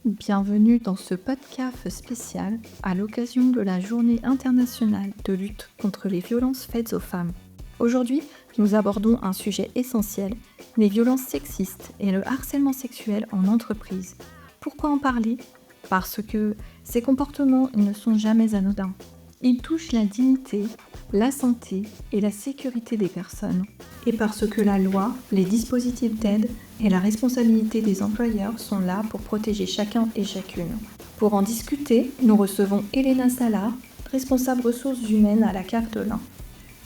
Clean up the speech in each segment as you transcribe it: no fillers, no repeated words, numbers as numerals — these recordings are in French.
Bienvenue dans ce podcast spécial à l'occasion de la Journée internationale de lutte contre les violences faites aux femmes. Aujourd'hui, nous abordons un sujet essentiel, les violences sexistes et le harcèlement sexuel en entreprise. Pourquoi en parler ? Parce que ces comportements ne sont jamais anodins. Ils touchent la dignité, la santé et la sécurité des personnes. Et parce que la loi, les dispositifs d'aide et la responsabilité des employeurs sont là pour protéger chacun et chacune. Pour en discuter, nous recevons Elena Salard, responsable ressources humaines à la CAF de l'Ain.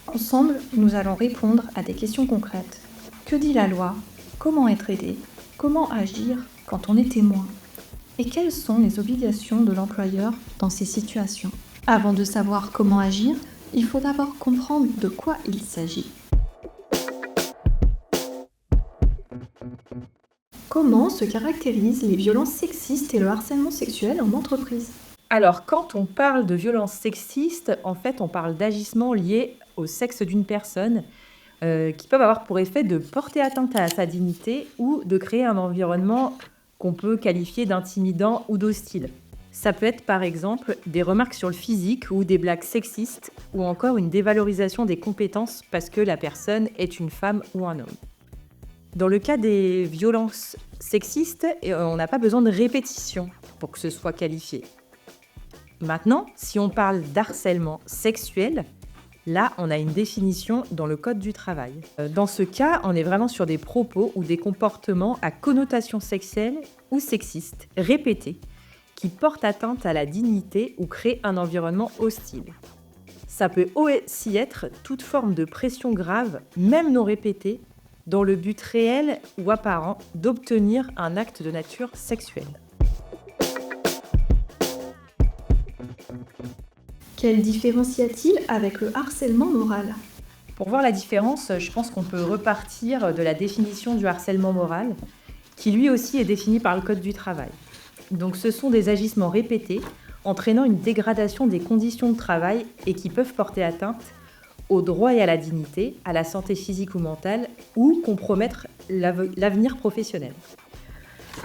Ensemble, nous allons répondre à des questions concrètes. Que dit la loi ? Comment être aidé ? Comment agir quand on est témoin ? Et quelles sont les obligations de l'employeur dans ces situations ? Avant de savoir comment agir, il faut d'abord comprendre de quoi il s'agit. Comment se caractérisent les violences sexistes et le harcèlement sexuel en entreprise ? Alors, quand on parle de violences sexistes, en fait, on parle d'agissements liés au sexe d'une personne qui peuvent avoir pour effet de porter atteinte à sa dignité ou de créer un environnement qu'on peut qualifier d'intimidant ou d'hostile. Ça peut être par exemple des remarques sur le physique ou des blagues sexistes ou encore une dévalorisation des compétences parce que la personne est une femme ou un homme. Dans le cas des violences sexistes, on n'a pas besoin de répétition pour que ce soit qualifié. Maintenant, si on parle d'harcèlement sexuel, là, on a une définition dans le Code du travail. Dans ce cas, on est vraiment sur des propos ou des comportements à connotation sexuelle ou sexiste, répétés, qui portent atteinte à la dignité ou créent un environnement hostile. Ça peut aussi être toute forme de pression grave, même non répétée, dans le but réel ou apparent d'obtenir un acte de nature sexuelle. Quelle différence y a-t-il avec le harcèlement moral ? Pour voir la différence, je pense qu'on peut repartir de la définition du harcèlement moral, qui lui aussi est défini par le Code du travail. Donc ce sont des agissements répétés, entraînant une dégradation des conditions de travail et qui peuvent porter atteinte au droit et à la dignité, à la santé physique ou mentale, ou compromettre l'avenir professionnel.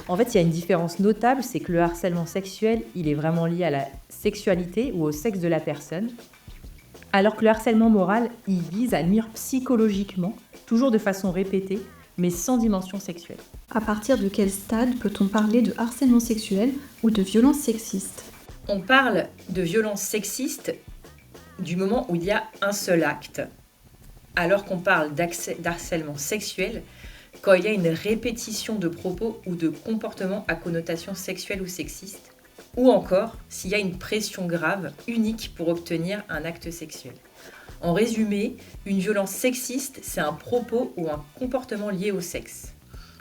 En fait, il y a une différence notable, c'est que le harcèlement sexuel, il est vraiment lié à la sexualité ou au sexe de la personne, alors que le harcèlement moral, il vise à nuire psychologiquement, toujours de façon répétée, mais sans dimension sexuelle. À partir de quel stade peut-on parler de harcèlement sexuel ou de violence sexiste ? On parle de violence sexiste du moment où il y a un seul acte, alors qu'on parle d'harcèlement sexuel quand il y a une répétition de propos ou de comportements à connotation sexuelle ou sexiste, ou encore s'il y a une pression grave, unique pour obtenir un acte sexuel. En résumé, une violence sexiste, c'est un propos ou un comportement lié au sexe.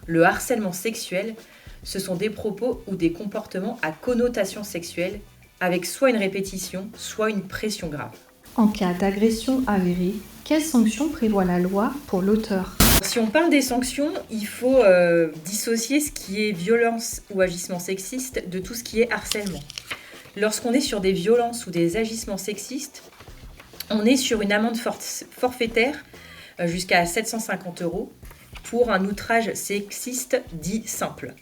Le harcèlement sexuel, ce sont des propos ou des comportements à connotation sexuelle, avec soit une répétition, soit une pression grave. En cas d'agression avérée, quelles sanctions prévoit la loi pour l'auteur ? Si on parle des sanctions, il faut dissocier ce qui est violence ou agissement sexiste de tout ce qui est harcèlement. Lorsqu'on est sur des violences ou des agissements sexistes, on est sur une amende forfaitaire jusqu'à 750 € pour un outrage sexiste dit simple.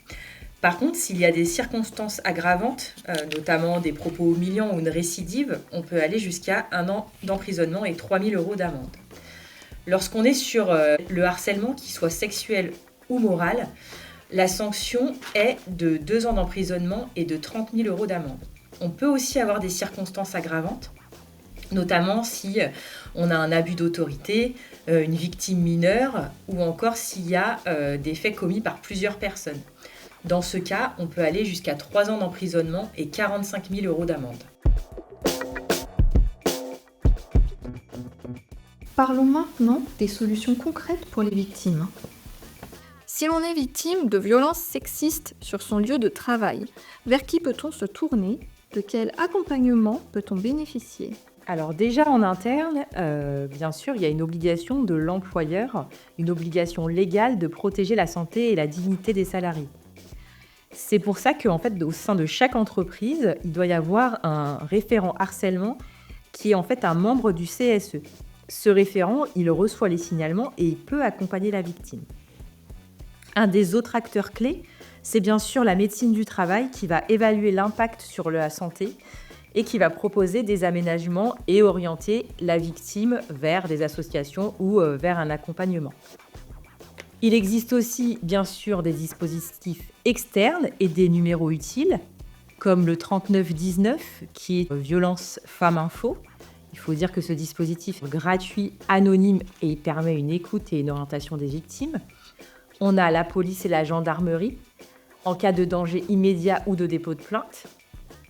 Par contre, s'il y a des circonstances aggravantes, notamment des propos humiliants ou une récidive, on peut aller jusqu'à 1 an d'emprisonnement et 3 000 € d'amende. Lorsqu'on est sur le harcèlement, qu'il soit sexuel ou moral, la sanction est de 2 ans d'emprisonnement et de 30 000 € d'amende. On peut aussi avoir des circonstances aggravantes, notamment si on a un abus d'autorité, une victime mineure ou encore s'il y a des faits commis par plusieurs personnes. Dans ce cas, on peut aller jusqu'à 3 ans d'emprisonnement et 45 000 € d'amende. Parlons maintenant des solutions concrètes pour les victimes. Si l'on est victime de violences sexistes sur son lieu de travail, vers qui peut-on se tourner ? De quel accompagnement peut-on bénéficier ? Alors déjà en interne, bien sûr, il y a une obligation de l'employeur, une obligation légale de protéger la santé et la dignité des salariés. C'est pour ça qu'en fait, au sein de chaque entreprise, il doit y avoir un référent harcèlement qui est en fait un membre du CSE. Ce référent, il reçoit les signalements et il peut accompagner la victime. Un des autres acteurs clés, C'est bien sûr la médecine du travail qui va évaluer l'impact sur la santé et qui va proposer des aménagements et orienter la victime vers des associations ou vers un accompagnement. Il existe aussi bien sûr des dispositifs externes et des numéros utiles, comme le 3919 qui est Violence Femmes Info. Il faut dire que ce dispositif est gratuit, anonyme et il permet une écoute et une orientation des victimes. On a la police et la gendarmerie en cas de danger immédiat ou de dépôt de plainte.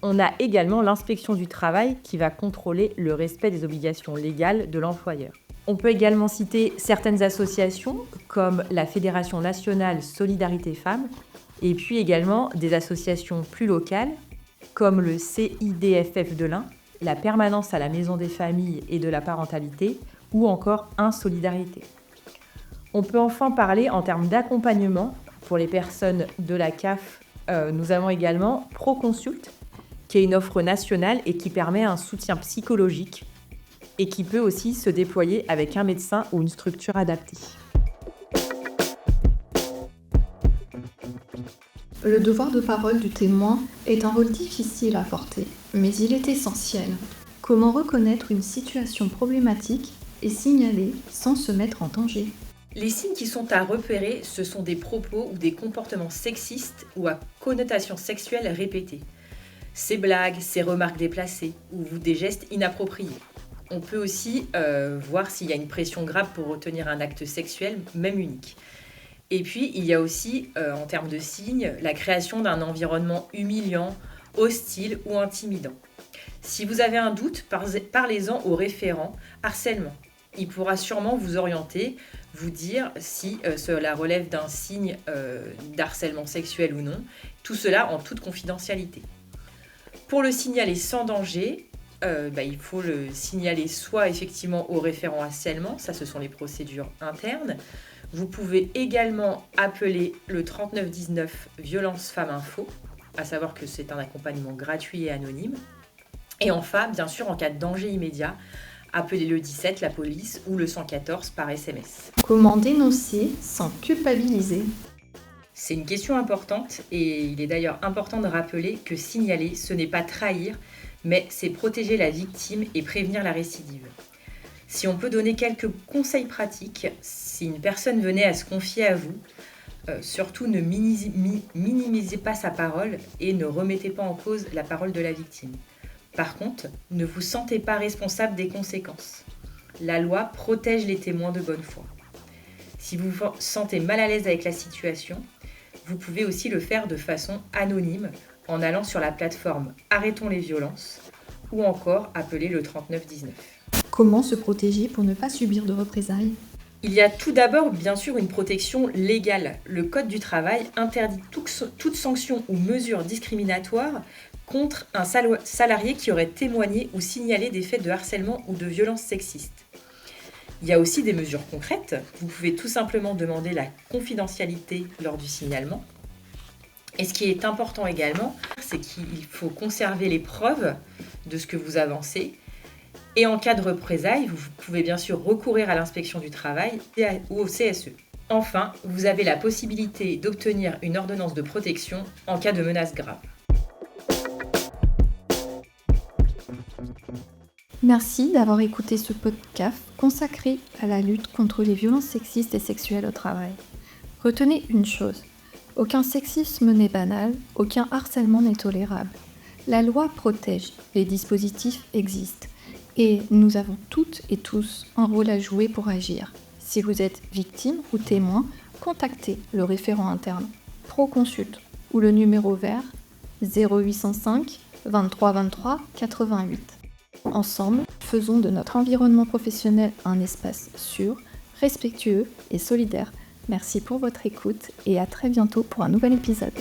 On a également l'inspection du travail qui va contrôler le respect des obligations légales de l'employeur. On peut également citer certaines associations comme la Fédération nationale Solidarité Femmes et puis également des associations plus locales comme le CIDFF de l'Ain, la Permanence à la Maison des Familles et de la Parentalité ou encore Insolidarité. On peut enfin parler en termes d'accompagnement pour les personnes de la CAF. Nous avons également Proconsult, qui est une offre nationale et qui permet un soutien psychologique et qui peut aussi se déployer avec un médecin ou une structure adaptée. Le devoir de parole du témoin est un rôle difficile à porter, mais il est essentiel. Comment reconnaître une situation problématique et signaler sans se mettre en danger ? Les signes qui sont à repérer, ce sont des propos ou des comportements sexistes ou à connotation sexuelle répétée. Ces blagues, ces remarques déplacées ou des gestes inappropriés. On peut aussi voir s'il y a une pression grave pour retenir un acte sexuel, même unique. Et puis, il y a aussi, en termes de signes, la création d'un environnement humiliant, hostile ou intimidant. Si vous avez un doute, parlez-en au référent harcèlement. Il pourra sûrement vous orienter, vous dire si cela relève d'un signe d'harcèlement sexuel ou non. Tout cela en toute confidentialité. Pour le signaler sans danger, il faut le signaler soit effectivement au référent harcèlement, ça ce sont les procédures internes. Vous pouvez également appeler le 3919 Violence Femmes Info, à savoir que c'est un accompagnement gratuit et anonyme. Et enfin, bien sûr, en cas de danger immédiat, appelez le 17, la police, ou le 114 par SMS. Comment dénoncer sans culpabiliser ? C'est une question importante et il est d'ailleurs important de rappeler que signaler, ce n'est pas trahir, mais c'est protéger la victime et prévenir la récidive. Si on peut donner quelques conseils pratiques, si une personne venait à se confier à vous, surtout ne minimisez pas sa parole et ne remettez pas en cause la parole de la victime. Par contre, ne vous sentez pas responsable des conséquences. La loi protège les témoins de bonne foi. Si vous vous sentez mal à l'aise avec la situation, vous pouvez aussi le faire de façon anonyme en allant sur la plateforme Arrêtons les violences ou encore appeler le 3919. Comment se protéger pour ne pas subir de représailles ? Il y a tout d'abord bien sûr une protection légale. Le Code du travail interdit toute sanction ou mesure discriminatoire contre un salarié qui aurait témoigné ou signalé des faits de harcèlement ou de violence sexiste. Il y a aussi des mesures concrètes. Vous pouvez tout simplement demander la confidentialité lors du signalement. Et ce qui est important également, c'est qu'il faut conserver les preuves de ce que vous avancez. Et en cas de représailles, vous pouvez bien sûr recourir à l'inspection du travail ou au CSE. Enfin, vous avez la possibilité d'obtenir une ordonnance de protection en cas de menace grave. Merci d'avoir écouté ce podcast consacré à la lutte contre les violences sexistes et sexuelles au travail. Retenez une chose, aucun sexisme n'est banal, aucun harcèlement n'est tolérable. La loi protège, les dispositifs existent et nous avons toutes et tous un rôle à jouer pour agir. Si vous êtes victime ou témoin, contactez le référent interne Proconsult ou le numéro vert 0805 23 23 88. Ensemble, faisons de notre environnement professionnel un espace sûr, respectueux et solidaire. Merci pour votre écoute et à très bientôt pour un nouvel épisode.